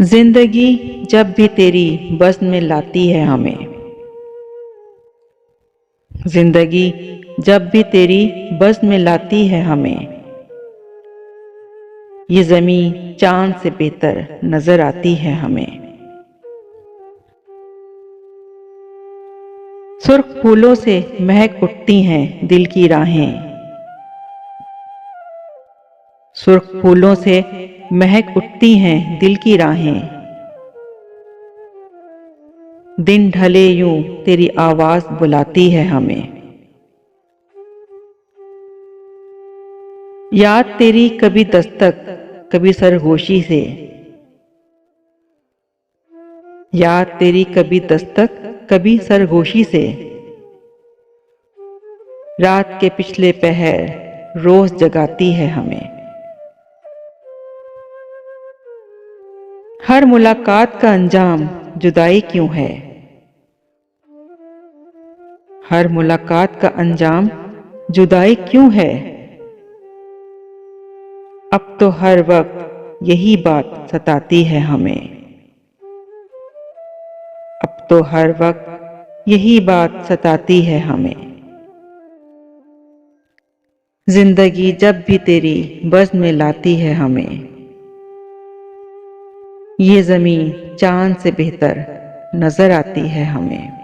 जिंदगी जब भी तेरी बस में लाती है हमें। जिंदगी जब भी तेरी बस में लाती है हमें। ये ज़मीं चांद से बेहतर नजर आती है हमें। सुर्ख फूलों से महक उठती हैं दिल की राहें। सुर्ख फूलों से महक उठती हैं दिल की राहें। दिन ढले यूं तेरी आवाज बुलाती है हमें। याद तेरी कभी दस्तक कभी सरगोशी से। याद तेरी कभी दस्तक कभी सरगोशी से। रात के पिछले पहर रोज जगाती है हमें। हर मुलाकात का अंजाम जुदाई क्यों है। हर मुलाकात का अंजाम जुदाई क्यों है। अब तो हर वक्त यही बात सताती है हमें। अब तो हर वक्त यही बात सताती है हमें। जिंदगी जब भी तेरी बस में लाती है हमें। ये ज़मीं चांद से बेहतर नजर आती है हमें।